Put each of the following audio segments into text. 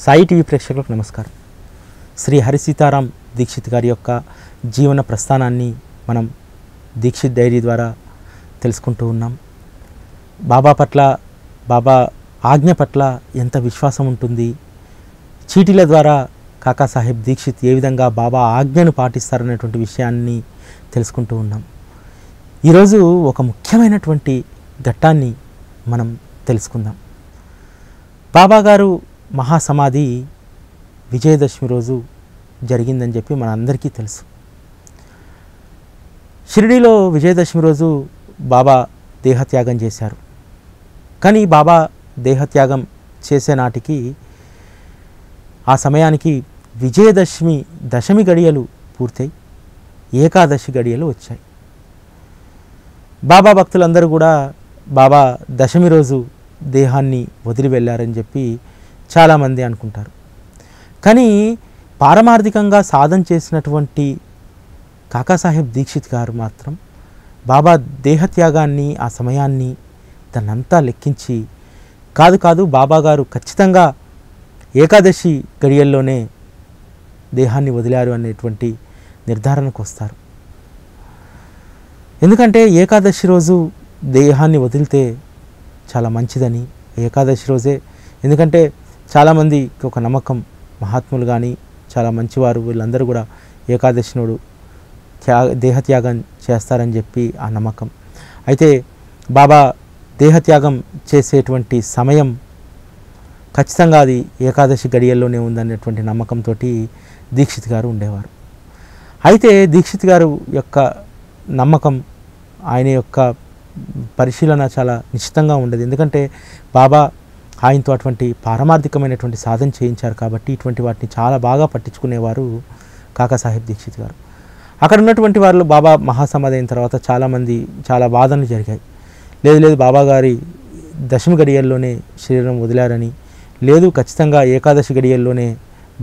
Sai TV ప్రేక్షకులకు నమస్కారం. శ్రీ హరి సీతారాం దీక్షిత్ గారి యొక్క జీవన ప్రస్థానాన్ని మనం దీక్షిత్ డైరీ ద్వారా తెలుసుకుంటూ ఉన్నాం. బాబా పట్ల, బాబా ఆజ్ఞ పట్ల ఎంత విశ్వాసం ఉంటుంది, చీటీల ద్వారా కాకాసాహెబ్ దీక్షిత్ ఏ విధంగా బాబా ఆజ్ఞను పాటిస్తారనేటువంటి విషయాన్ని తెలుసుకుంటూ ఉన్నాం. ఈరోజు ఒక ముఖ్యమైనటువంటి ఘట్టాన్ని మనం తెలుసుకుందాం. బాబా గారు మహాసమాధి విజయదశమి రోజు జరిగిందని చెప్పి మన అందరికీ తెలుసు. షిరిడీలో విజయదశమి రోజు బాబా దేహత్యాగం చేశారు. కానీ బాబా దేహత్యాగం చేసే నాటికి, ఆ సమయానికి విజయదశమి దశమి గడియలు పూర్తయి ఏకాదశి గడియలు వచ్చాయి. బాబా భక్తులందరూ కూడా బాబా దశమి రోజు దేహాన్ని వదిలి వెళ్ళారని చెప్పి చాలామంది అనుకుంటారు. కానీ పారమార్థికంగా సాధన చేసినటువంటి కాకాసాహెబ్ దీక్షిత్ గారు మాత్రం బాబా దేహత్యాగాన్ని, ఆ సమయాన్ని దాన్నంతా లెక్కించి కాదు బాబా గారు ఖచ్చితంగా ఏకాదశి గడియల్లోనే దేహాన్ని వదిలారు అనేటువంటి నిర్ధారణకు వస్తారు. ఎందుకంటే ఏకాదశి రోజు దేహాన్ని వదిలితే చాలా మంచిదని, ఏకాదశి రోజే, ఎందుకంటే చాలామందికి ఒక నమ్మకం, మహాత్ములు కానీ చాలా మంచివారు వీళ్ళందరూ కూడా ఏకాదశి నాడు దేహత్యాగం చేస్తారని చెప్పి ఆ నమ్మకం. అయితే బాబా దేహత్యాగం చేసేటువంటి సమయం ఖచ్చితంగా అది ఏకాదశి గడియల్లోనే ఉందనేటువంటి నమ్మకంతో దీక్షిత్ గారు ఉండేవారు. అయితే దీక్షిత్ గారు యొక్క నమ్మకం, ఆయన యొక్క పరిశీలన చాలా నిశ్చితంగా ఉండేది. ఎందుకంటే బాబా ఆయనతో అటువంటి పారమార్థికమైనటువంటి సాధన చేయించారు కాబట్టి ఇటువంటి వాటిని చాలా బాగా పట్టించుకునేవారు కాకాసాహెబ్ దీక్షిత్ గారు. అక్కడ ఉన్నటువంటి వారిలో బాబా మహాసమాధి అయిన తర్వాత చాలామంది చాలా వాదనలు జరిగాయి. లేదు బాబా గారి దశమి గడియల్లోనే శరీరం వదిలారని, లేదు ఖచ్చితంగా ఏకాదశి గడియల్లోనే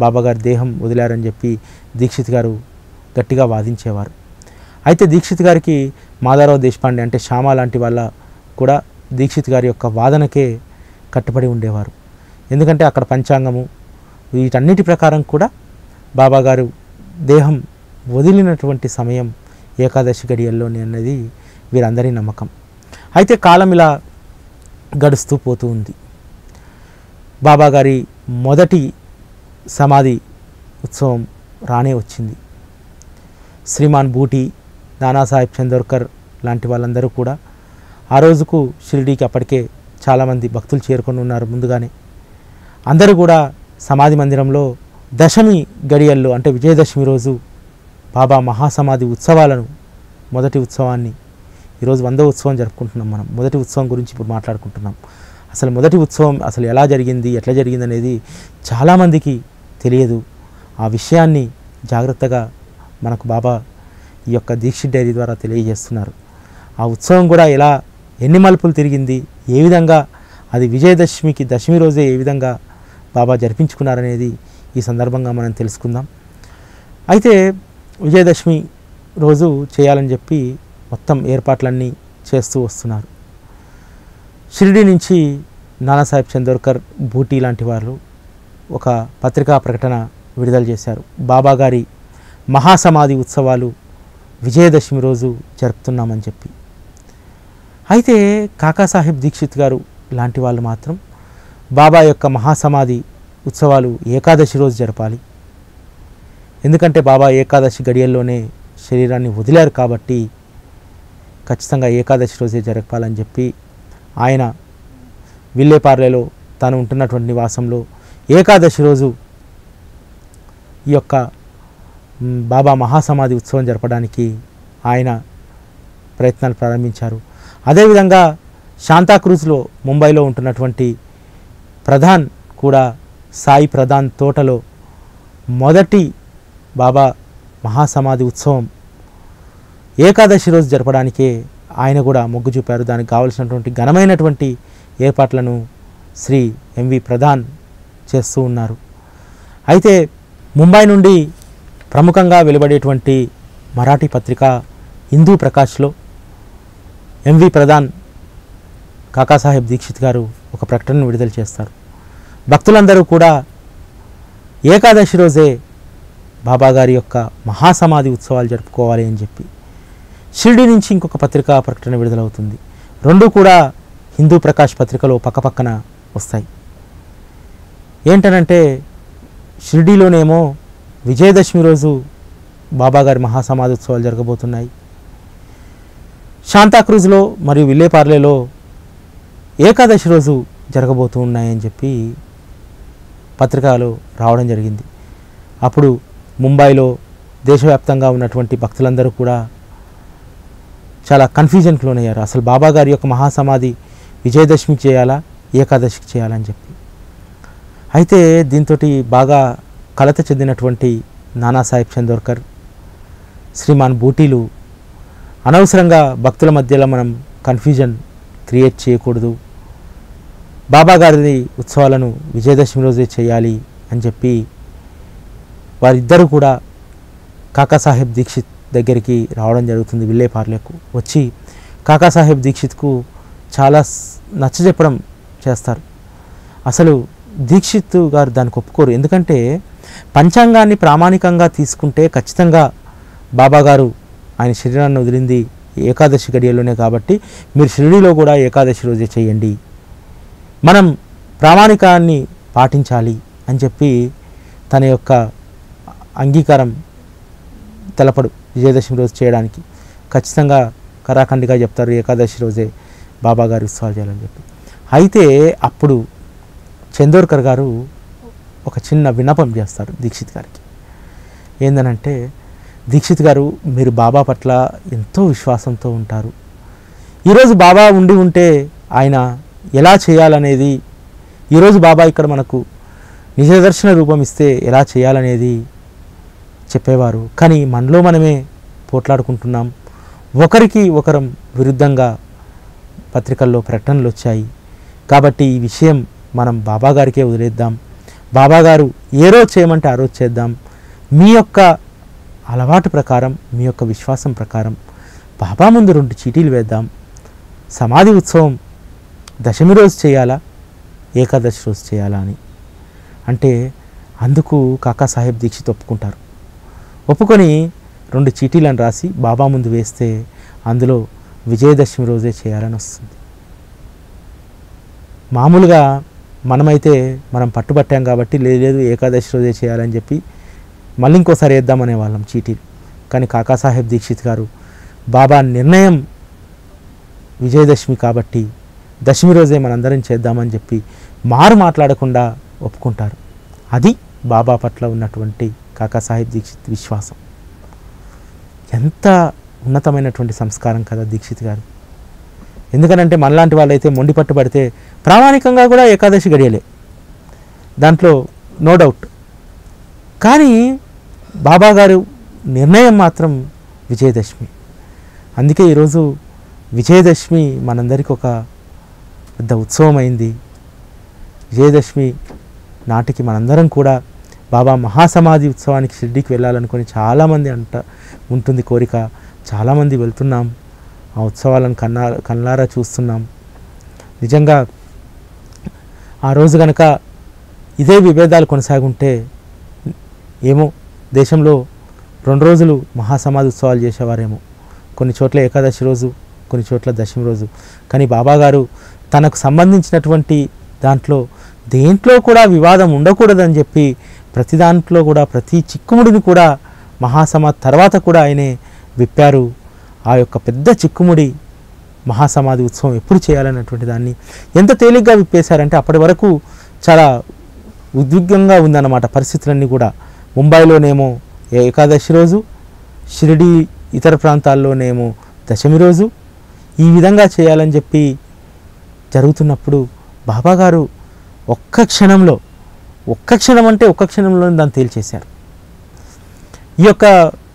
బాబా గారి దేహం వదిలారని చెప్పి దీక్షిత్ గారు గట్టిగా వాదించేవారు. అయితే దీక్షిత్ గారికి మాధవరావు దేశపాండే అంటే శ్యామ లాంటి వాళ్ళ కూడా దీక్షిత్ గారి యొక్క వాదనకే కట్టుబడి ఉండేవారు. ఎందుకంటే అక్కడ పంచాంగము వీటన్నిటి ప్రకారం కూడా బాబా గారు దేహం వదిలినటువంటి సమయం ఏకాదశి గడియల్లోనే అన్నది వీరందరి నమ్మకం. అయితే కాలం ఇలా గడుస్తూ పోతూ ఉంది. బాబా గారి మొదటి సమాధి ఉత్సవం రానే వచ్చింది. శ్రీమాన్ బూటి, నానాసాహెబ్ చందోర్కర్ లాంటి వాళ్ళందరూ కూడా ఆ రోజుకు షిరిడీకి అప్పటికే చాలామంది భక్తులు చేరుకొని ఉన్నారు. ముందుగానే అందరూ కూడా సమాధి మందిరంలో దశమి గడియల్లో అంటే విజయదశమి రోజు బాబా మహాసమాధి ఉత్సవాలను, మొదటి ఉత్సవాన్ని, ఈరోజు 100వ ఉత్సవం జరుపుకుంటున్నాం. మనం మొదటి ఉత్సవం గురించి ఇప్పుడు మాట్లాడుకుంటున్నాం. అసలు మొదటి ఉత్సవం అసలు ఎలా జరిగింది, ఎట్లా జరిగింది అనేది చాలామందికి తెలియదు. ఆ విషయాన్ని జాగ్రత్తగా మనకు బాబా ఈ యొక్క దీక్షిత్ డైరీ ద్వారా తెలియజేస్తున్నారు. ఆ ఉత్సవం కూడా ఎలా, ఎన్ని మలుపులు తిరిగింది, ఏ విధంగా అది విజయదశమికి దశమి రోజే ఏ విధంగా బాబా జరిపించుకున్నారనేది ఈ సందర్భంగా మనం తెలుసుకుందాం. అయితే విజయదశమి రోజు చేయాలని చెప్పి మొత్తం ఏర్పాట్లన్నీ చేస్తూ వస్తున్నారు. షిరిడీ నుంచి నానాసాహెబ్ చందోర్కర్, బూటీ లాంటి వారు ఒక పత్రికా ప్రకటన విడుదల చేశారు. బాబా గారి మహాసమాధి ఉత్సవాలు విజయదశమి రోజు జరుపుతున్నామని చెప్పి. అయితే కాకాసాహెబ్ దీక్షిత్ గారు లాంటి వాళ్ళు మాత్రం బాబా యొక్క మహాసమాధి ఉత్సవాలు ఏకాదశి రోజు జరపాలి, ఎందుకంటే బాబా ఏకాదశి గడియల్లోనే శరీరాన్ని వదిలారు కాబట్టి ఖచ్చితంగా ఏకాదశి రోజే జరపాలని చెప్పి ఆయన విల్లేపార్లేలో తాను ఉంటున్నటువంటి నివాసంలో ఏకాదశి రోజు ఈ యొక్క బాబా మహాసమాధి ఉత్సవం జరపడానికి ఆయన ప్రయత్నాలు ప్రారంభించారు. అదేవిధంగా శాంతాక్రూజ్లో ముంబైలో ఉంటున్నటువంటి ప్రధాన్ కూడా సాయి ప్రధాన్ తోటలో మొదటి బాబా మహాసమాధి ఉత్సవం ఏకాదశి రోజు జరపడానికే ఆయన కూడా మొగ్గు చూపారు. దానికి కావలసినటువంటి ఘనమైనటువంటి ఏర్పాట్లను శ్రీ ఎంవి ప్రధాన్ చేస్తూ ఉన్నారు. అయితే ముంబై నుండి ప్రముఖంగా వెలువడేటువంటి మరాఠీ పత్రిక హిందూ ప్రకాష్లో ఎంవి ప్రధాన్ కాకాసాహెబ్ దీక్షిత్ గారు ఒక ప్రకటనను విడుదల చేస్తారు. భక్తులందరూ కూడా ఏకాదశి రోజే బాబాగారి యొక్క మహాసమాధి ఉత్సవాలు జరుపుకోవాలి అని చెప్పి షిరిడి నుంచి ఇంకొక పత్రికా ప్రకటన విడుదలవుతుంది. రెండు కూడా హిందూ ప్రకాష్ పత్రికలో పక్కపక్కన వస్తాయి. ఏంటనంటే షిరిడీలోనేమో విజయదశమి రోజు బాబాగారి మహాసమాధి ఉత్సవాలు జరగబోతున్నాయి. శాంతాక్రూజ్లో మరియు విల్లేపార్లేలో ఏకాదశి రోజు జరగబోతూ ఉన్నాయని చెప్పి పత్రికలో రావడం జరిగింది. అప్పుడు ముంబైలో దేశవ్యాప్తంగా ఉన్నటువంటి భక్తులందరూ కూడా చాలా కన్ఫ్యూజన్కి లోనయ్యారు. అసలు బాబాగారి యొక్క మహాసమాధి విజయదశమికి చేయాలా ఏకాదశికి చేయాలని చెప్పి. అయితే దీంతో బాగా కలత చెందినటువంటి నానాసాహెబ్ చందోర్కర్, శ్రీమాన్ బూటీలు అనవసరంగా భక్తుల మధ్యలో మనం కన్ఫ్యూజన్ క్రియేట్ చేయకూడదు, బాబాగారి ఉత్సవాలను విజయదశమి రోజే చేయాలి అని చెప్పి వారిద్దరూ కూడా కాకాసాహెబ్ దీక్షిత్ దగ్గరికి రావడం జరుగుతుంది. విల్లేపార్లేకు వచ్చి కాకాసాహెబ్ దీక్షిత్కు చాలా నచ్చజెప్పడం చేస్తారు. అసలు దీక్షిత్ గారు దానికి ఒప్పుకోరు. ఎందుకంటే పంచాంగాన్ని ప్రామాణికంగా తీసుకుంటే ఖచ్చితంగా బాబాగారు ఆయన శరీరాన్ని వదిలింది ఏకాదశి గడియలోనే కాబట్టి మీరు షిరిడీలో కూడా ఏకాదశి రోజే చేయండి, మనం ప్రామాణికాన్ని పాటించాలి అని చెప్పి తన యొక్క అంగీకారం తెలపడు. విజయదశమి రోజు చేయడానికి ఖచ్చితంగా కరాఖండిగా చెప్తారు ఏకాదశి రోజే బాబాగారి ఉత్సవాలు చేయాలని చెప్పి. అయితే అప్పుడు చందోర్కర్ గారు ఒక చిన్న విన్నపం చేస్తారు దీక్షిత్ గారికి. ఏందనంటే, దీక్షిత్ గారు మీరు బాబా పట్ల ఎంతో విశ్వాసంతో ఉంటారు, ఈరోజు బాబా ఉండి ఉంటే ఆయన ఎలా చేయాలనేది, ఈరోజు బాబా ఇక్కడ మనకు నిజదర్శన రూపం ఇస్తే ఎలా చేయాలనేది చెప్పేవారు. కానీ మనలో మనమే పోట్లాడుకుంటున్నాం, ఒకరికి ఒకరం విరుద్ధంగా పత్రికల్లో ప్రకటనలు వచ్చాయి. కాబట్టి ఈ విషయం మనం బాబాగారికే వదిలేద్దాం, బాబాగారు ఏ రోజు చేయమంటే ఆ రోజు చేద్దాం, మీ యొక్క అలవాటు ప్రకారం మీ యొక్క విశ్వాసం ప్రకారం బాబా ముందు 2 చీటీలు వేద్దాం, సమాధి ఉత్సవం దశమి రోజు చేయాలా ఏకాదశి రోజు చేయాలా అని అంటే అందుకు కాకాసాహెబ్ దీక్షిత్ ఒప్పుకుంటారు. ఒప్పుకొని 2 చీటీలను రాసి బాబా ముందు వేస్తే అందులో విజయదశమి రోజే చేయాలని వస్తుంది. మామూలుగా మనమైతే మనం పట్టుబట్టాం కాబట్టి లేదు ఏకాదశి రోజే చేయాలని చెప్పి మళ్ళీ ఇంకోసారి వేద్దామనే వాళ్ళం చీటీలు. కానీ కాకాసాహెబ్ దీక్షిత్ గారు బాబా నిర్ణయం విజయదశమి కాబట్టి దశమి రోజే మనందరం చేద్దామని చెప్పి మాట్లాడకుండా ఒప్పుకుంటారు. అది బాబా పట్ల ఉన్నటువంటి కాకాసాహెబ్ దీక్షిత్ విశ్వాసం. ఎంత ఉన్నతమైనటువంటి సంస్కారం కదా దీక్షిత్ గారు. ఎందుకనంటే మనలాంటి వాళ్ళైతే మొండి పట్టుబడితే ప్రామాణికంగా కూడా ఏకాదశి గడియలే, దాంట్లో నో డౌట్. కానీ బాబాగారు నిర్ణయం మాత్రం విజయదశమి. అందుకే ఈరోజు విజయదశమి మనందరికీ ఒక పెద్ద ఉత్సవం అయింది. విజయదశమి నాటికి మనందరం కూడా బాబా మహాసమాధి ఉత్సవానికి షిరిడీకి వెళ్ళాలనుకొని చాలామంది ఉంటుంది కోరిక. చాలామంది వెళ్తున్నాం, ఆ ఉత్సవాలను కళ్ళారా చూస్తున్నాం. నిజంగా ఆ రోజు కనుక ఇదే విభేదాలు కొనసాగుంటే ఏమో దేశంలో 2 రోజులు మహాసమాధి ఉత్సవాలు చేసేవారేమో, కొన్ని చోట్ల ఏకాదశి రోజు, కొన్ని చోట్ల దశమి రోజు. కానీ బాబాగారు తనకు సంబంధించినటువంటి దాంట్లో దేంట్లో కూడా వివాదం ఉండకూడదని చెప్పి ప్రతి దాంట్లో కూడా ప్రతి చిక్కుముడిని కూడా మహాసమాధి తర్వాత కూడా ఆయనే విప్పారు. ఆ యొక్క పెద్ద చిక్కుముడి మహాసమాధి ఉత్సవం ఎప్పుడు చేయాలన్నటువంటి దాన్ని ఎంత తేలిగ్గా విప్పేశారంటే అప్పటి వరకు చాలా ఉద్విగ్నంగా ఉందన్నమాట పరిస్థితులన్నీ కూడా. ముంబైలోనేమో ఏకాదశి రోజు, షిరిడి ఇతర ప్రాంతాల్లోనేమో దశమి రోజు, ఈ విధంగా చేయాలని చెప్పి జరుగుతున్నప్పుడు బాబాగారు ఒక్క క్షణంలో దాన్ని తేల్చేశారు. ఈ యొక్క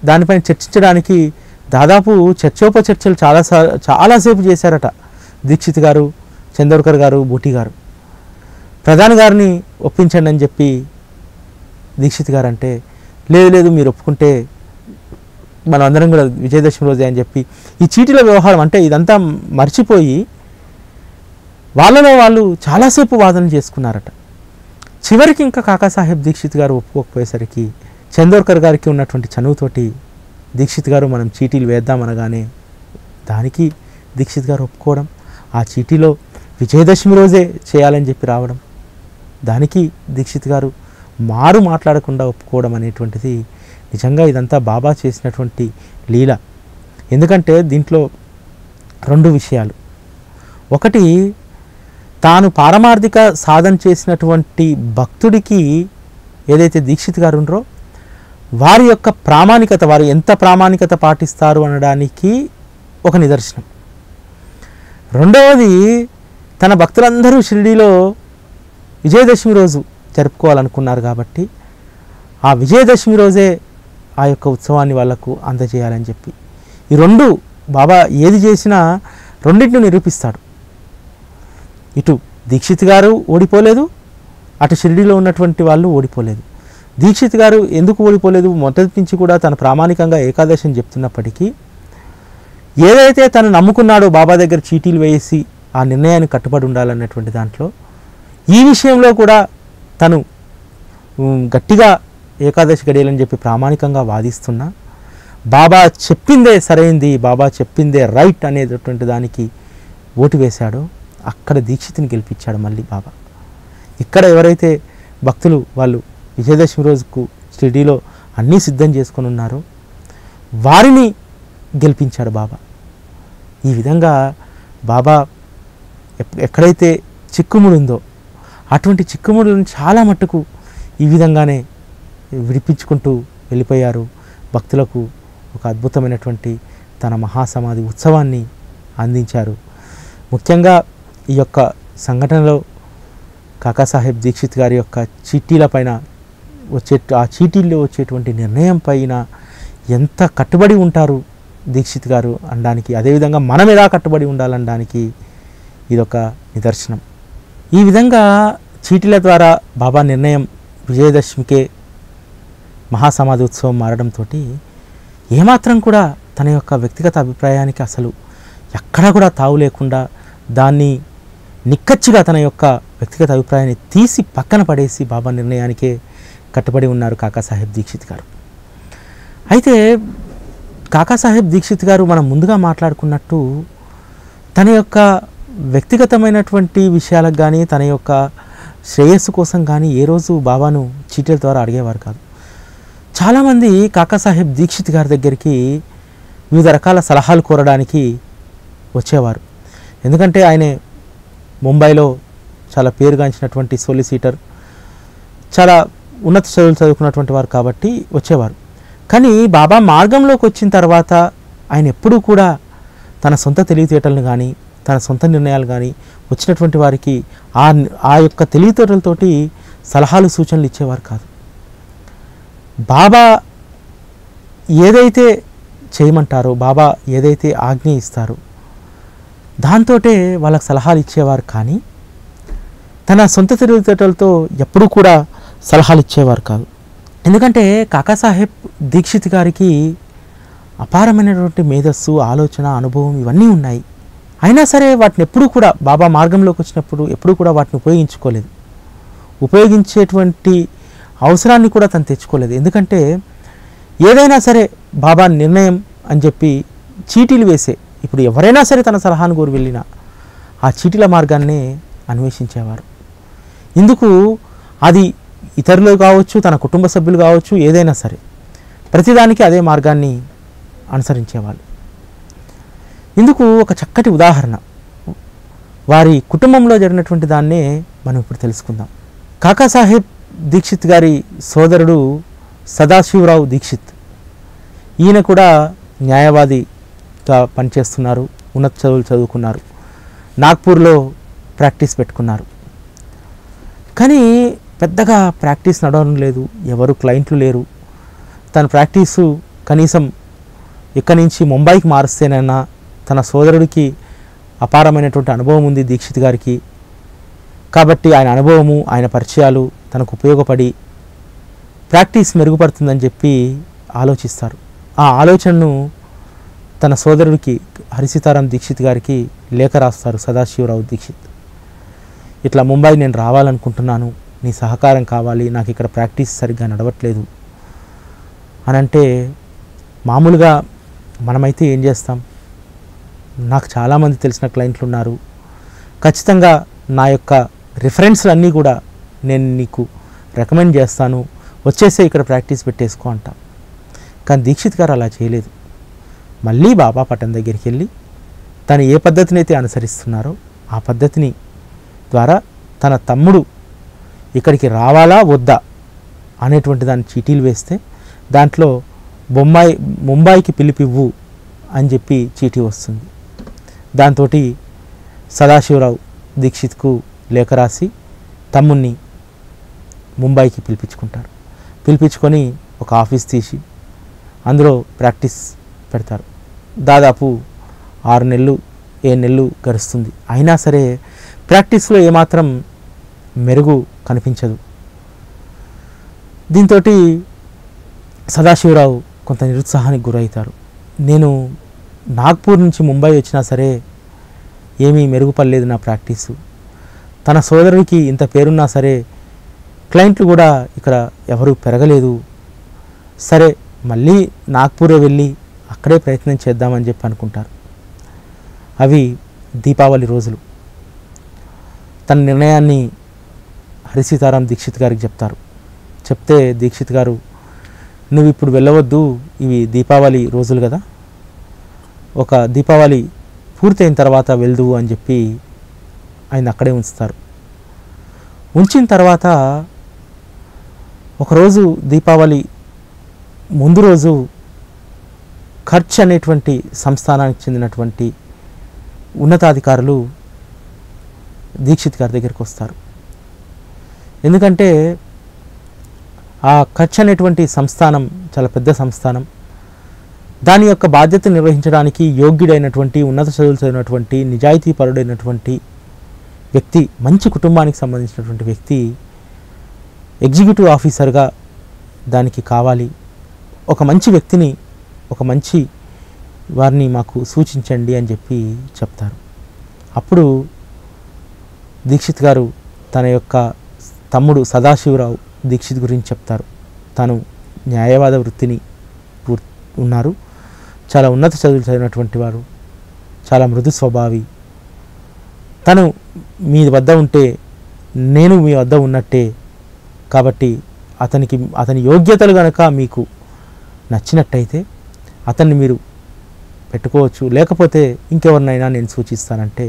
దానిపైన చర్చించడానికి దాదాపు చర్చోపచర్చలు చాలాసేపు చేశారట దీక్షిత్ గారు, చందోర్కర్ గారు, బూటీ గారు. ప్రధాని గారిని ఒప్పించండి అని చెప్పి దీక్షిత్ గారు అంటే లేదు మీరు ఒప్పుకుంటే మనం అందరం కూడా విజయదశమి రోజే అని చెప్పి ఈ చీటీల వ్యవహారం అంటే ఇదంతా మర్చిపోయి వాళ్ళలో వాళ్ళు చాలాసేపు వాదన చేసుకున్నారట. చివరికి ఇంకా కాకాసాహెబ్ దీక్షిత్ గారు ఒప్పుకోకపోయేసరికి చందోర్కర్ గారికి ఉన్నటువంటి చనువుతోటి దీక్షిత్ గారు మనం చీటీలు వేద్దామనగానే దానికి దీక్షిత్ గారు ఒప్పుకోవడం, ఆ చీటీలో విజయదశమి రోజే చేయాలని చెప్పి రావడం, దానికి దీక్షిత్ గారు మాట్లాడకుండా ఒప్పుకోవడం అనేటువంటిది నిజంగా ఇదంతా బాబా చేసినటువంటి లీల. ఎందుకంటే దీంట్లో 2 విషయాలు. ఒకటి, తాను పారమార్థిక సాధన చేసినటువంటి భక్తుడికి ఏదైతే దీక్షిత్ గారు ఉన్నారో వారి యొక్క ప్రామాణికత, వారు ఎంత ప్రామాణికత పాటిస్తారు అనడానికి ఒక నిదర్శనం. రెండవది, తన భక్తులందరూ షిరిడీలో విజయదశమి రోజు జరుపుకోవాలనుకున్నారు కాబట్టి ఆ విజయదశమి రోజే ఆ యొక్క ఉత్సవాన్ని వాళ్ళకు అందజేయాలని చెప్పి ఈ 2 బాబా ఏది చేసినా రెండింటిని నిరూపిస్తాడు. ఇటు దీక్షిత్ గారు ఓడిపోలేదు, అటు షిరిడీలో ఉన్నటువంటి వాళ్ళు ఓడిపోలేదు. దీక్షిత్ గారు ఎందుకు ఓడిపోలేదు? మొదటి నుంచి కూడా తను ప్రామాణికంగా ఏకాదశిని చెప్తున్నప్పటికీ ఏదైతే తను నమ్ముకున్నాడో బాబా దగ్గర చీటీలు వేసి ఆ నిర్ణయాన్ని కట్టుబడి ఉండాలన్నటువంటి దాంట్లో ఈ విషయంలో కూడా తను గట్టిగా ఏకాదశి గడియలని చెప్పి ప్రామాణికంగా వాదిస్తున్నా బాబా చెప్పిందే సరైంది, బాబా చెప్పిందే రైట్ అనేటటువంటి దానికి ఓటు వేశాడో అక్కడ దీక్షితుని గెలిపించాడు మళ్ళీ బాబా. ఇక్కడ ఎవరైతే భక్తులు వాళ్ళు విజయదశమి రోజుకు షిరిడీలో అన్నీ సిద్ధం చేసుకొని ఉన్నారో వారిని గెలిపించాడు బాబా. ఈ విధంగా బాబా ఎక్కడైతే చిక్కుముడి ఉందో అటువంటి చిక్కుముడులను చాలా మట్టుకు ఈ విధంగానే విడిపించుకుంటూ వెళ్ళిపోయారు. భక్తులకు ఒక అద్భుతమైనటువంటి తన మహాసమాధి ఉత్సవాన్ని అందించారు. ముఖ్యంగా ఈ యొక్క సంఘటనలో కాకాసాహెబ్ దీక్షిత్ గారి యొక్క చీటీల పైన ఆ చీటీల్లో వచ్చేటువంటి నిర్ణయం పైన ఎంత కట్టుబడి ఉంటారు దీక్షిత్ గారు అనడానికి, అదేవిధంగా మనం ఎలా కట్టుబడి ఉండాలనడానికి ఇదొక నిదర్శనం. ఈ విధంగా చీటీల ద్వారా బాబా నిర్ణయం విజయదశమికే మహాసమాధి ఉత్సవం మారడంతో ఏమాత్రం కూడా తన యొక్క వ్యక్తిగత అభిప్రాయానికి అసలు ఎక్కడా కూడా తావు లేకుండా దాన్ని నిక్కచ్చిగా తన యొక్క వ్యక్తిగత అభిప్రాయాన్ని తీసి పక్కన పడేసి బాబా నిర్ణయానికే కట్టుబడి ఉన్నారు కాకాసాహెబ్ దీక్షిత్ గారు. అయితే కాకాసాహెబ్ దీక్షిత్ గారు మనం ముందుగా మాట్లాడుకున్నట్టు తన యొక్క వ్యక్తిగతమైనటువంటి విషయాలకు కానీ తన యొక్క శ్రేయస్సు కోసం కానీ ఏ రోజు బాబాను చీటీల ద్వారా అడిగేవారు కాదు. చాలామంది కాకాసాహెబ్ దీక్షిత్ గారి దగ్గరికి వివిధ రకాల సలహాలు కోరడానికి వచ్చేవారు. ఎందుకంటే ఆయన ముంబైలో చాలా పేరుగాంచినటువంటి సొలిసిటర్, చాలా ఉన్నత చదువులు చదువుకున్నటువంటి వారు కాబట్టి వచ్చేవారు. కానీ బాబా మార్గంలోకి వచ్చిన తర్వాత ఆయన ఎప్పుడూ కూడా తన సొంత తెలివితేటలను కానీ తన సొంత నిర్ణయాలు కానీ వచ్చినటువంటి వారికి ఆ యొక్క తెలివితేటలతోటి సలహాలు సూచనలు ఇచ్చేవారు కాదు. బాబా ఏదైతే చేయమంటారో, బాబా ఏదైతే ఆజ్ఞ ఇస్తారో దాంతోటే వాళ్ళకి సలహాలు ఇచ్చేవారు. కానీ తన సొంత తెలివితేటలతో ఎప్పుడూ కూడా సలహాలు ఇచ్చేవారు కాదు. ఎందుకంటే కాకాసాహెబ్ దీక్షిత్ గారికి అపారమైనటువంటి మేధస్సు, ఆలోచన, అనుభవం ఇవన్నీ ఉన్నాయి. అయినా సరే వాటిని ఎప్పుడూ కూడా బాబా మార్గంలోకి వచ్చినప్పుడు ఎప్పుడూ కూడా వాటిని ఉపయోగించుకోలేదు. ఉపయోగించేటువంటి అవసరాన్ని కూడా తను తెచ్చుకోలేదు. ఎందుకంటే ఏదైనా సరే బాబా నిర్ణయం అని చెప్పి చీటీలు వేసే, ఇప్పుడు ఎవరైనా సరే తన సలహాను కోరి వెళ్ళినా ఆ చీటీల మార్గాన్నే అన్వేషించేవారు. ఇందుకు అది ఇతరులు కావచ్చు, తన కుటుంబ సభ్యులు కావచ్చు, ఏదైనా సరే ప్రతిదానికి అదే మార్గాన్ని అనుసరించేవాళ్ళు. ఇందుకు ఒక చక్కటి ఉదాహరణ వారి కుటుంబంలో జరిగినటువంటి దాన్నే మనం ఇప్పుడు తెలుసుకుందాం. కాకాసాహెబ్ దీక్షిత్ గారి సోదరుడు సదాశివరావు దీక్షిత్, ఈయన కూడా న్యాయవాదిగా పనిచేస్తున్నారు, ఉన్నత చదువులు చదువుకున్నారు, నాగ్పూర్లో ప్రాక్టీస్ పెట్టుకున్నారు. కానీ పెద్దగా ప్రాక్టీస్ నడవడం లేదు, ఎవరు క్లయింట్లు లేరు. తన ప్రాక్టీసు కనీసం ఇక్కడి నుంచి ముంబైకి మారుస్తేనన్నా తన సోదరుడికి అపారమైనటువంటి అనుభవం ఉంది దీక్షిత్ గారికి, కాబట్టి ఆయన అనుభవము, ఆయన పరిచయాలు తనకు ఉపయోగపడి ప్రాక్టీస్ మెరుగుపడుతుందని చెప్పి ఆలోచిస్తారు. ఆ ఆలోచనను తన సోదరుడికి హరిసీతారాం దీక్షిత్ గారికి లేఖ రాస్తారు సదాశివరావు దీక్షిత్. ఇట్లా ముంబై నేను రావాలనుకుంటున్నాను, నీ సహకారం కావాలి, నాకు ఇక్కడ ప్రాక్టీస్ సరిగ్గా నడవట్లేదు అని అంటే మామూలుగా మనమైతే ఏం చేస్తాం? నాకు చాలామంది తెలిసిన క్లయింట్లు ఉన్నారు, ఖచ్చితంగా నా యొక్క రిఫరెన్స్లు అన్నీ కూడా నేను నీకు రికమెండ్ చేస్తాను, వచ్చేసే ఇక్కడ ప్రాక్టీస్ పెట్టేసుకో అంటాం. కానీ దీక్షిత్ గారు అలా చేయలేదు. మళ్ళీ బాబా పటం దగ్గరికి వెళ్ళి తను ఏ పద్ధతిని అయితే అనుసరిస్తున్నారో ఆ పద్ధతిని ద్వారా తన తమ్ముడు ఇక్కడికి రావాలా వద్దా అనేటువంటి దాన్ని చీటీలు వేస్తే దాంట్లో ముంబాయికి పిలిపివ్వు అని చెప్పి చీటీ వస్తుంది. దాంతో సదాశివరావు దీక్షిత్కు లేఖ రాసి తమ్ముణ్ణి ముంబాయికి పిలిపించుకుంటారు. పిలిపించుకొని ఒక ఆఫీస్ తీసి అందులో ప్రాక్టీస్ పెడతారు. దాదాపు 6 నెలలు 7 నెలలు గడుస్తుంది. అయినా సరే ప్రాక్టీస్లో ఏమాత్రం మెరుగు కనిపించదు. దీంతో సదాశివరావు కొంత నిరుత్సాహానికి గురవుతారు. నేను నాగ్పూర్ నుంచి ముంబై వచ్చినా సరే ఏమీ మెరుగుపడలేదు నా ప్రాక్టీసు. తన సోదరుడికి ఇంత పేరున్నా సరే క్లయింట్లు కూడా ఇక్కడ ఎవరు పెరగలేదు. సరే మళ్ళీ నాగ్పూరే వెళ్ళి అక్కడే ప్రయత్నం చేద్దామని చెప్పి అనుకుంటారు. అవి దీపావళి రోజులు. తన నిర్ణయాన్ని హరిసీతారాం దీక్షిత్ గారికి చెప్తారు. చెప్తే దీక్షిత్ గారు, నువ్వు ఇప్పుడు వెళ్ళవద్దు, ఇవి దీపావళి రోజులు కదా, ఒక దీపావళి పూర్తయిన తర్వాత వెళ్దువు అని చెప్పి ఆయన అక్కడే ఉంచుతారు. ఉంచిన తర్వాత ఒకరోజు దీపావళి ముందు రోజు ఖర్చ్ అనేటువంటి సంస్థానానికి చెందినటువంటి ఉన్నతాధికారులు దీక్షిత్ గారి దగ్గరికి వస్తారు. ఎందుకంటే ఆ ఖర్చ్ అనేటువంటి సంస్థానం చాలా పెద్ద సంస్థానం. దాని యొక్క బాధ్యత నిర్వహించడానికి యోగ్యుడైనటువంటి ఉన్నత చదువులు చదివినటువంటి నిజాయితీపరుడైనటువంటి వ్యక్తి, మంచి కుటుంబానికి సంబంధించినటువంటి వ్యక్తి ఎగ్జిక్యూటివ్ ఆఫీసర్గా దానికి కావాలి. ఒక మంచి వ్యక్తిని, ఒక మంచి వారిని మాకు సూచించండి అని చెప్పి చెప్తారు. అప్పుడు దీక్షిత్ గారు తన యొక్క తమ్ముడు సదాశివరావు దీక్షిత్ గురించి చెప్తారు. తను న్యాయవాద వృత్తిని ఉన్నారు, చాలా ఉన్నత చదువులు చదివినటువంటి వారు, చాలా మృదు స్వభావి. తను మీ వద్ద ఉంటే నేను మీ వద్ద ఉన్నట్టే, కాబట్టి అతని యోగ్యతలు కనుక మీకు నచ్చినట్టయితే అతన్ని మీరు పెట్టుకోవచ్చు, లేకపోతే ఇంకెవరినైనా నేను సూచిస్తానంటే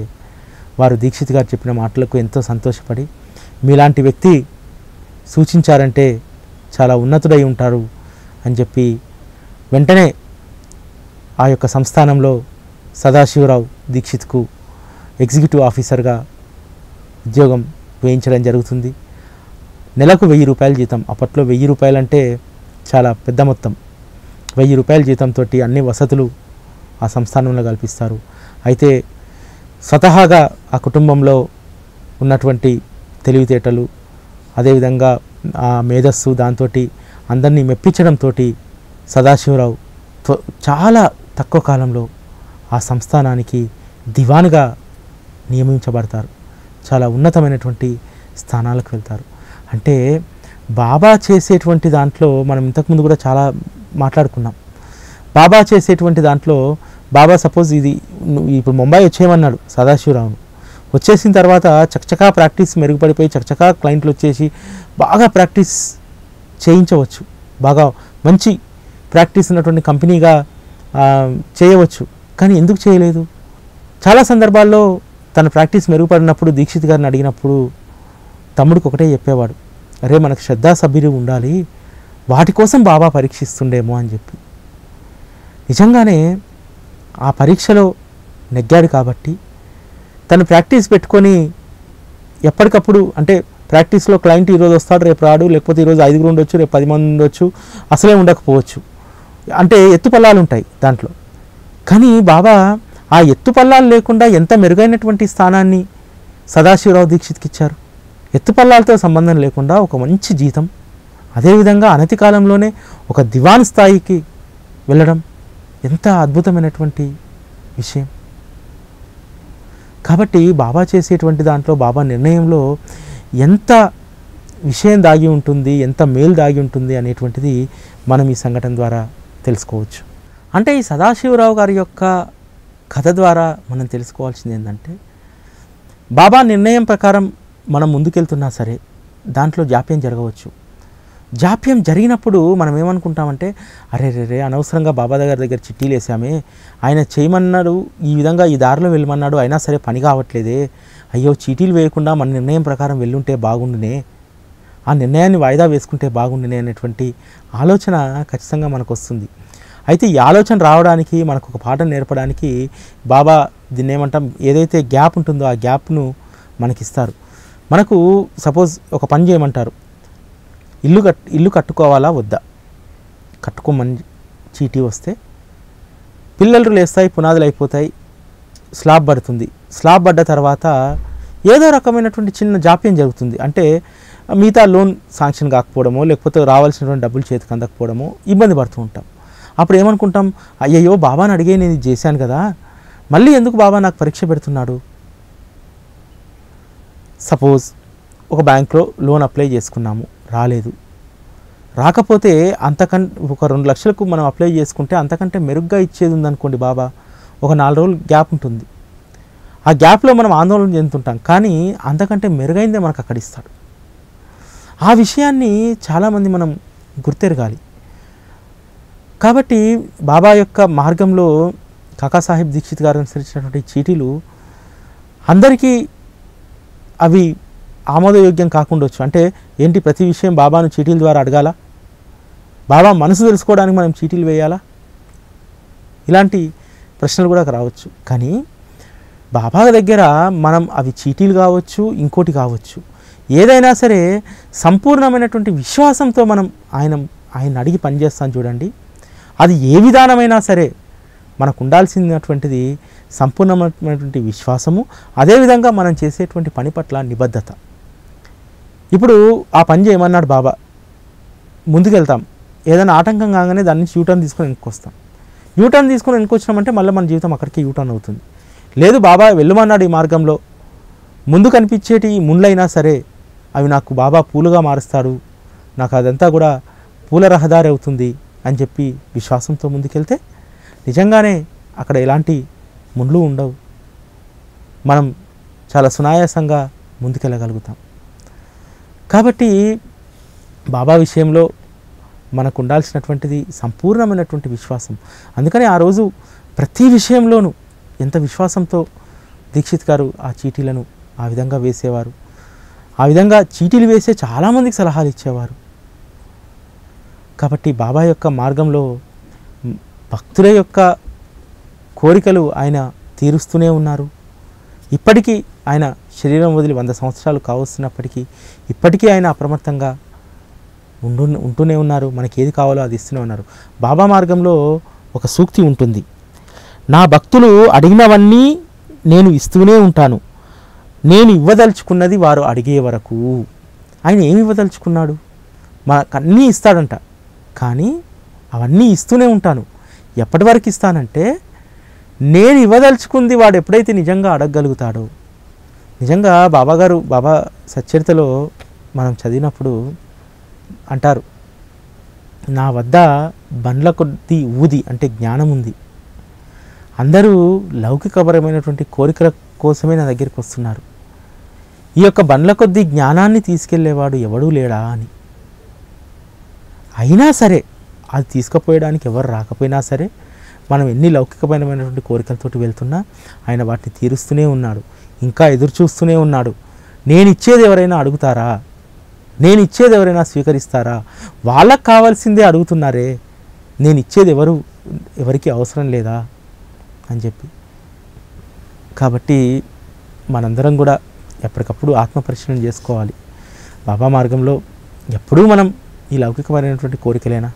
వారు దీక్షిత్ గారు చెప్పిన మాటలకు ఎంతో సంతోషపడి, మీలాంటి వ్యక్తి సూచించారంటే చాలా ఉన్నతుడై ఉంటారు అని చెప్పి వెంటనే ఆ యొక్క సంస్థానంలో సదాశివరావు దీక్షిత్కు ఎగ్జిక్యూటివ్ ఆఫీసర్గా ఉద్యోగం వేయించడం జరుగుతుంది. నెలకు 1000 రూపాయల జీతం. అప్పట్లో 1000 రూపాయలు అంటే చాలా పెద్ద మొత్తం. 1000 రూపాయల జీతంతో అన్ని వసతులు ఆ సంస్థానంలో కల్పిస్తారు. అయితే స్వతహాగా ఆ కుటుంబంలో ఉన్నటువంటి తెలివితేటలు, అదేవిధంగా ఆ మేధస్సు, దాంతో అందరినీ మెప్పించడంతో సదాశివరావు చాలా తక్కువ కాలంలో ఆ సంస్థానానికి దివాన్గా నియమించబడతారు. చాలా ఉన్నతమైనటువంటి స్థానాలకు వెళ్తారు. అంటే బాబా చేసేటువంటి దాంట్లో మనం ఇంతకుముందు కూడా చాలా మాట్లాడుకున్నాం. బాబా చేసేటువంటి దాంట్లో బాబా సపోజ్ ఇది ఇప్పుడు ముంబై వచ్చేయమన్నాడు సదాశివరావును. వచ్చేసిన తర్వాత చకచకా ప్రాక్టీస్ మెరుగుపడిపోయి చకచకా క్లయింట్లు వచ్చేసి బాగా ప్రాక్టీస్ చేయించవచ్చు, బాగా మంచి ప్రాక్టీస్ ఉన్నటువంటి కంపెనీగా చేయవచ్చు. కానీ ఎందుకు చేయలేదు? చాలా సందర్భాల్లో తన ప్రాక్టీస్ మెరుగుపడినప్పుడు దీక్షిత్ గారిని అడిగినప్పుడు తమ్ముడికి ఒకటే చెప్పేవాడు, అరే మనకు శ్రద్ధాసభ్యులు ఉండాలి, వాటి కోసం బాబా పరీక్షిస్తుండేమో అని చెప్పి. నిజంగానే ఆ పరీక్షలో నెగ్గాడు కాబట్టి తను ప్రాక్టీస్ పెట్టుకొని ఎప్పటికప్పుడు, అంటే ప్రాక్టీస్లో క్లయింట్ ఈరోజు వస్తాడు రేపు రాడు, లేకపోతే ఈరోజు 5 ఉండొచ్చు, రేపు 10 మంది ఉండొచ్చు, అసలే ఉండకపోవచ్చు, అంటే ఎత్తుపల్లాలు ఉంటాయి దాంట్లో. కానీ బాబా ఆ ఎత్తుపల్లాలు లేకుండా ఎంత మెరుగైనటువంటి స్థానాన్ని సదాశివరావు దీక్షిత్కి ఇచ్చారు. ఎత్తుపల్లాలతో సంబంధం లేకుండా ఒక మంచి జీతం, అదేవిధంగా అనతి కాలంలోనే ఒక దివాన్ స్థాయికి వెళ్ళడం ఎంత అద్భుతమైనటువంటి విషయం. కాబట్టి బాబా చేసేటువంటి దాంట్లో, బాబా నిర్ణయంలో ఎంత విషయం దాగి ఉంటుంది, ఎంత మేలు దాగి ఉంటుంది అనేటువంటిది మనం ఈ సంఘటన ద్వారా తెలుసుకోవచ్చు. అంటే ఈ సదాశివరావు గారి యొక్క కథ ద్వారా మనం తెలుసుకోవాల్సింది ఏంటంటే, బాబా నిర్ణయం ప్రకారం మనం ముందుకెళ్తున్నా సరే దాంట్లో జాప్యం జరగవచ్చు. జాప్యం జరిగినప్పుడు మనం ఏమనుకుంటామంటే, అరే రే అనవసరంగా బాబా దగ్గర చిట్టీలు వేసామే, ఆయన చేయమన్నాడు, ఈ విధంగా ఈ దారిలో వెళ్ళమన్నాడు, అయినా సరే పని కావట్లేదే, అయ్యో చీటీలు వేయకుండా మన నిర్ణయం ప్రకారం వెళ్ళుంటే బాగుండునే, ఆ నిర్ణయాన్ని వాయిదా వేసుకుంటే బాగుండునే అనేటువంటి ఆలోచన ఖచ్చితంగా మనకు వస్తుంది. అయితే ఈ ఆలోచన రావడానికి, మనకు ఒక పాఠం నేర్పడానికి బాబా దీన్ని ఏమంటాం, ఏదైతే గ్యాప్ ఉంటుందో ఆ గ్యాప్ను మనకిస్తారు. మనకు సపోజ్ ఒక పని చేయమంటారు, ఇల్లు కట్టుకోవాలా వద్దా, కట్టుకోమని చీటీ వస్తే పిల్లలు లేస్తాయి, పునాదులు అయిపోతాయి, స్లాబ్ పడుతుంది. స్లాబ్ పడ్డ తర్వాత ఏదో రకమైనటువంటి చిన్న జాప్యం జరుగుతుంది. అంటే మిగతా లోన్ శాంక్షన్ కాకపోవడమో, లేకపోతే రావాల్సినటువంటి డబ్బులు చేతికి అందకపోవడమో ఇబ్బంది పడుతూ ఉంటాం. అప్పుడు ఏమనుకుంటాం, అయ్యయ్యో బాబాని అడిగే నేను ఇది చేశాను కదా, మళ్ళీ ఎందుకు బాబా నాకు పరీక్ష పెడుతున్నాడు. సపోజ్ ఒక బ్యాంక్లో లోన్ అప్లై చేసుకున్నాము, రాలేదు. రాకపోతే ఒక 2 లక్షలకు మనం అప్లై చేసుకుంటే అంతకంటే మెరుగ్గా ఇచ్చేది ఉందనుకోండి బాబా, ఒక 4 రోజులు గ్యాప్ ఉంటుంది. ఆ గ్యాప్లో మనం ఆందోళన చెందుతుంటాం, కానీ అంతకంటే మెరుగైందే మనకు అక్కడ ఇస్తాడు. ఆ విషయాన్ని చాలామంది మనం గుర్తెరగాలి. కాబట్టి బాబా యొక్క మార్గంలో కాకాసాహెబ్ దీక్షిత్ గారు అనుసరించినటువంటి చీటీలు అందరికీ అవి ఆమోదయోగ్యం కాకుండొచ్చు. అంటే ఏంటి, ప్రతి విషయం బాబాను చీటీల ద్వారా అడగాల, బాబా మనసు తెలుసుకోవడానికి మనం చీటీలు వేయాలా, ఇలాంటి ప్రశ్నలు కూడా రావచ్చు. కానీ బాబా దగ్గర మనం అవి చీటీలు కావచ్చు, ఇంకోటి కావచ్చు, ఏదైనా సరే సంపూర్ణమైనటువంటి విశ్వాసంతో మనం ఆయన అడిగి పనిచేస్తాం చూడండి. అది ఏ విధానమైనా సరే మనకు ఉండాల్సినటువంటిది సంపూర్ణమైనటువంటి విశ్వాసము, అదేవిధంగా మనం చేసేటువంటి పని పట్ల నిబద్ధత. ఇప్పుడు ఆ పని చేయమన్నాడు బాబా, ముందుకెళ్తాం, ఏదైనా ఆటంకం కాగానే దాని నుంచి యూటర్న్ తీసుకొని వెనుకొస్తాం. యూటర్న్ తీసుకొని వెనుకొచ్చినామంటే మళ్ళీ మన జీవితం అక్కడికి యూటర్న్ అవుతుంది. లేదు బాబా వెళ్ళమన్నాడు ఈ మార్గంలో, ముందు కనిపించేటి ముండ్లైనా సరే అవి నాకు బాబా పూలుగా మారుస్తాడు, నాకు అదంతా కూడా పూల రహదారి అవుతుంది అని చెప్పి విశ్వాసంతో ముందుకెళ్తే నిజంగానే అక్కడ ఎలాంటి ముండ్లు ఉండవు, మనం చాలా సునాయాసంగా ముందుకెళ్ళగలుగుతాం. కాబట్టి బాబా విషయంలో మనకు ఉండాల్సినటువంటిది సంపూర్ణమైనటువంటి విశ్వాసం. అందుకని ఆ రోజు ప్రతి విషయంలోనూ ఎంత విశ్వాసంతో దీక్షిత్ గారు ఆ చీటీలను ఆ విధంగా వేసేవారు. ఆ విధంగా చీటీలు వేసే చాలామందికి సలహాలు ఇచ్చేవారు. కాబట్టి బాబా యొక్క మార్గంలో భక్తుల యొక్క కోరికలు ఆయన తీరుస్తూనే ఉన్నారు. ఇప్పటికీ ఆయన శరీరం వదిలి 100 సంవత్సరాలు కావస్తున్నప్పటికీ ఇప్పటికీ ఆయన అప్రమత్తంగా ఉంటూనే ఉన్నారు. మనకి ఏది కావాలో అది ఇస్తూనే ఉన్నారు. బాబా మార్గంలో ఒక సూక్తి ఉంటుంది, నా భక్తులు అడిగినవన్నీ నేను ఇస్తూనే ఉంటాను, నేను ఇవ్వదలుచుకున్నది వారు అడిగే వరకు. ఆయన ఏమి ఇవ్వదలుచుకున్నాడు, మనకు అన్నీ ఇస్తాడంట, కానీ అవన్నీ ఇస్తూనే ఉంటాను. ఎప్పటి వరకు ఇస్తానంటే నేను ఇవ్వదలుచుకుంది వాడు ఎప్పుడైతే నిజంగా అడగగలుగుతాడో. నిజంగా బాబా సచ్చరితలో మనం చదివినప్పుడు అంటారు, నా వద్ద బండ్ల కొద్దీ ఊది అంటే జ్ఞానం ఉంది, అందరూ లౌకికపరమైనటువంటి కోరికల కోసమే నా దగ్గరికి వస్తున్నారు, ఈ యొక్క బండ్ల కొద్దీ జ్ఞానాన్ని తీసుకెళ్లేవాడు ఎవడూ లేడా అని. అయినా సరే అది తీసుకుపోయడానికి ఎవరు రాకపోయినా సరే మనం ఎన్ని లౌకికపరమైనటువంటి కోరికలతోటి వెళ్తున్నా ఆయన వాటిని తీరుస్తూనే ఉన్నాడు, ఇంకా ఎదురు చూస్తూనే ఉన్నాడు. నేను ఇచ్చేది ఎవరైనా అడుగుతారా, నేను ఇచ్చేది ఎవరైనా స్వీకరిస్తారా, వాళ్ళకు కావాల్సిందే అడుగుతున్నారే, నేను ఇచ్చేది ఎవరికి అవసరం లేదా అని చెప్పి. కాబట్టి మనందరం కూడా ఎప్పటికప్పుడు ఆత్మపరిశీలన చేసుకోవాలి. బాబా మార్గంలో ఎప్పుడూ మనం ఈ లౌకికమైనటువంటి కోరికలేనా,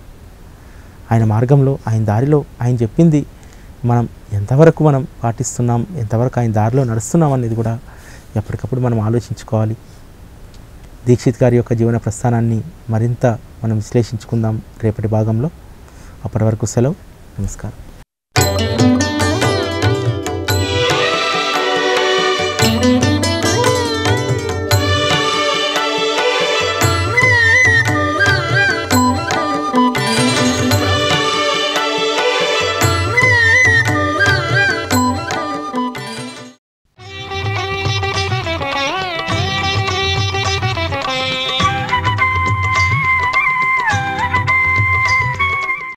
ఆయన మార్గంలో ఆయన దారిలో ఆయన చెప్పింది మనం ఎంతవరకు మనం పాటిస్తున్నాం, ఎంతవరకు ఆయన దారిలో నడుస్తున్నాం అనేది కూడా ఎప్పటికప్పుడు మనం ఆలోచించుకోవాలి. దీక్షిత్ గారి యొక్క జీవన ప్రస్థానాన్ని మరింత మనం విశ్లేషించుకుందాం రేపటి భాగంలో. అప్పటి వరకు సెలవు, నమస్కారం.